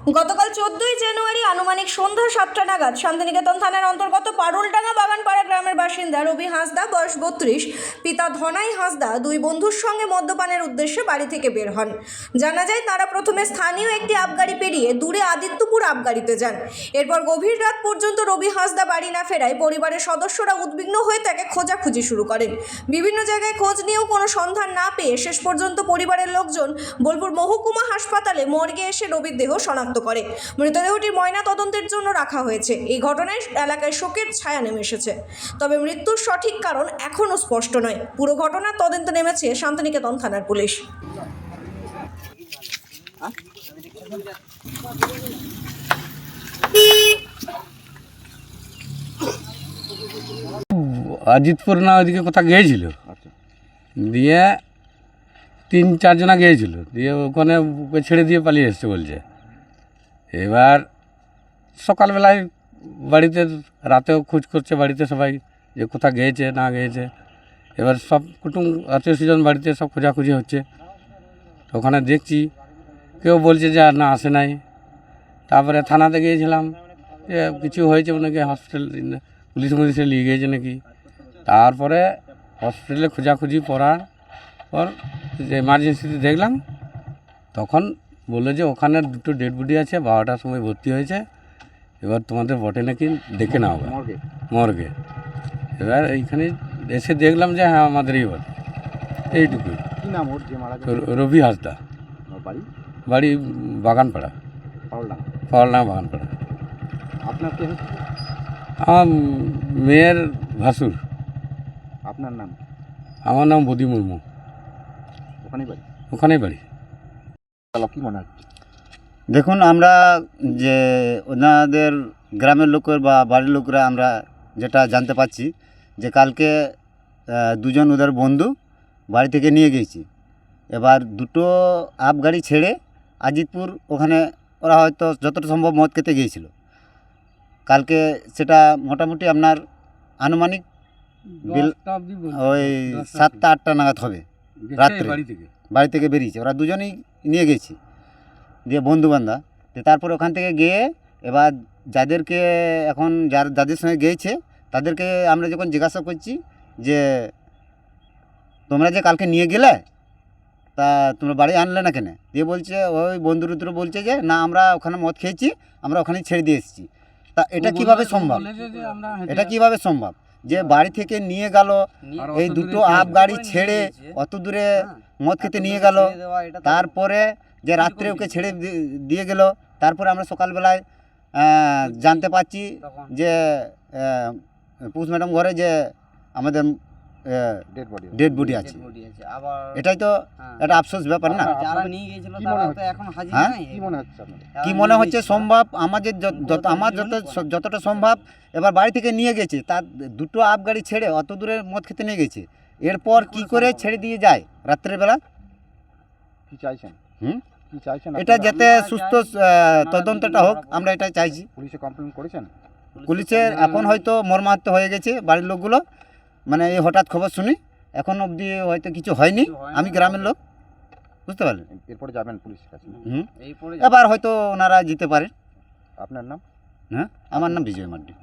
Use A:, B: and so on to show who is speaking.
A: গতকাল 14ই জানুয়ারি আনুমানিক সন্ধ্যা 7টা নাগাদ শান্তিনিকেতন থানার অন্তর্গত পারুলডাঙ্গা বাগানপাড়া গ্রামের বাসিন্দা রবি হাঁসদা বয়স 32, পিতা ধনাই হাঁসদা দুই বন্ধুর সঙ্গে মদ্যপানের উদ্দেশ্যে বাড়ি থেকে বের হন। জানা যায় তারা প্রথমে স্থানীয় একটি আবগাড়ি পেরিয়ে দূরে আদিত্যপুর আবগাড়িতে যান। এরপর গভীর রাত পর্যন্ত রবি হাঁসদা বাড়ি না ফেরায় পরিবারের সদস্যরা উদ্বিগ্ন হয়ে তাকে খোঁজাখুঁজি শুরু করেন। বিভিন্ন জায়গায় খোঁজ নিয়েও কোনো সন্ধান না পেয়ে শেষ পর্যন্ত পরিবারের লোকজন বোলপুর মহকুমা হাসপাতালে মর্গে এসে রবির দেহ শনাক্ত করে। মৃতদেহটি ময়না তদন্তের জন্য রাখা হয়েছে। এই ঘটনায় এলাকায় শোকের ছায়া নেমে এসেছে, তবে মৃত্যুর সঠিক কারণ এখনও স্পষ্ট নয়। পুরো ঘটনার তদন্তে নেমেছে শান্তিনিকেতন থানার পুলিশ।
B: আজিতপুর না ওইদিকে কোথাও গিয়েছিল, দিয়ে 3-4 জনা গিয়েছিল, দিয়ে ওখানে ওকে ছেড়ে দিয়ে পালিয়ে এসছে বলছে। এবার সকালবেলায় বাড়িতে, রাতেও খোঁজ করছে বাড়িতে সবাই যে কোথা গিয়েছে না গিয়েছে। এবার সব কুটুম আত্মীয় স্বজন বাড়িতে সব খোঁজাখুঁজি হচ্ছে। ওখানে দেখছি কেউ বলছে যে আর না আসে নাই। তারপরে থানাতে গিয়েছিলাম যে কিছু হয়েছে নাকি, হসপিটাল পুলিশে নিয়ে গিয়েছে নাকি। তারপরে হসপিটালে খোঁজাখুঁজি করার পর যে এমার্জেন্সিতে দেখলাম, তখন বললো যে ওখানে 2টো ডেড বডি আছে, 12টার সময় ভর্তি হয়েছে। এবার তোমাদের বটে নাকি দেখে নাও মর্গে। এবার এইখানে এসে দেখলাম যে হ্যাঁ আমাদেরই বটে। এইটুকুই।
C: কি নাম ওর যে মারা গেছে?
B: রবি হাঁসদা।
C: বাড়ি?
B: বাড়ি বাগানপাড়া, পারুলডাঙ্গা বাগানপাড়া।
C: আপনার কে হচ্ছে?
B: আমার মেয়ের ভাসুর।
C: আপনার নাম?
B: আমার নাম বদি মুর্মু।
C: ওখানেই বাড়ি?
B: ওখানেই বাড়ি।
C: কি মনে হচ্ছে?
D: দেখুন, আমরা যে ওনাদের গ্রামের লোকের বা বাড়ির লোকরা আমরা যেটা জানতে পারছি যে কালকে 2জন ওদের বন্ধু বাড়ি থেকে নিয়ে গেছি। এবার 2টো আপ গাড়ি ছেড়ে আজিতপুর, ওখানে ওরা হয়তো যতটা সম্ভব মদ খেতে গিয়েছিল। কালকে সেটা মোটামুটি আপনার আনুমানিক ওই 7টা-8টা নাগাদ হবে রাত্রে বাড়ি থেকে বেরিয়েছে। ওরা 2জনই নিয়ে গেছি, দিয়ে বন্ধুবান্ধব। তারপর ওখান থেকে গিয়ে এবার যাদেরকে এখন যাদের সঙ্গে গিয়েছে তাদেরকে আমরা যখন জিজ্ঞাসা করছি যে তোমরা যে কালকে নিয়ে গেলে, তা তোমরা বাড়ি আনলে না কেন? দিয়ে বলছে ওই বন্ধুর বলছে যে না, আমরা ওখানে মদ খেয়েছি, আমরা ওখানেই ছেড়ে দিয়ে এসেছি। তা এটা কিভাবে সম্ভব? এটা কিভাবে সম্ভব যে বাড়ি থেকে নিয়ে গেল, এই 2টো আপ গাড়ি ছেড়ে অত দূরে মদ খেতে নিয়ে গেল, তারপরে যে রাত্রে ওকে ছেড়ে দিয়ে গেল। তারপরে আমরা সকালবেলায় জানতে পারছি যে পুষ ম্যাডাম ঘরে যে আমাদের ডেড বডি আছে। এটাই তো একটা আফসোস ব্যাপার না? কি মনে হচ্ছে সম্ভব আমাদের যতটা সম্ভব, এবার বাড়ি থেকে নিয়ে গেছে, তার 2টো আপ গাড়ি ছেড়ে অত দূরে মদ খেতে নিয়ে গেছে। এরপর কি করে ছেড়ে দিয়ে যায় রাত্রের বেলা?
C: কি চাইছেন? কি চাইছেন?
D: এটা যাতে সুস্থ তদন্তটা হোক, আমরা এটা চাইছি।
C: পুলিশে কমপ্লেন করেছেন?
D: পুলিশের এখন হয়তো মর্মাহত হয়ে গেছে বাড়ির লোকগুলো, মানে এই হঠাৎ খবর শুনি। এখন অবধি হয়তো কিছু হয়নি, আমি গ্রামের লোক, বুঝতে পারলেন।
C: এরপরে যাবেন পুলিশের কাছে?
D: এবার হয়তো ওনারা যেতে পারে।
C: আপনার নাম?
D: হ্যাঁ, আমার নাম বিজয় মার্ডি।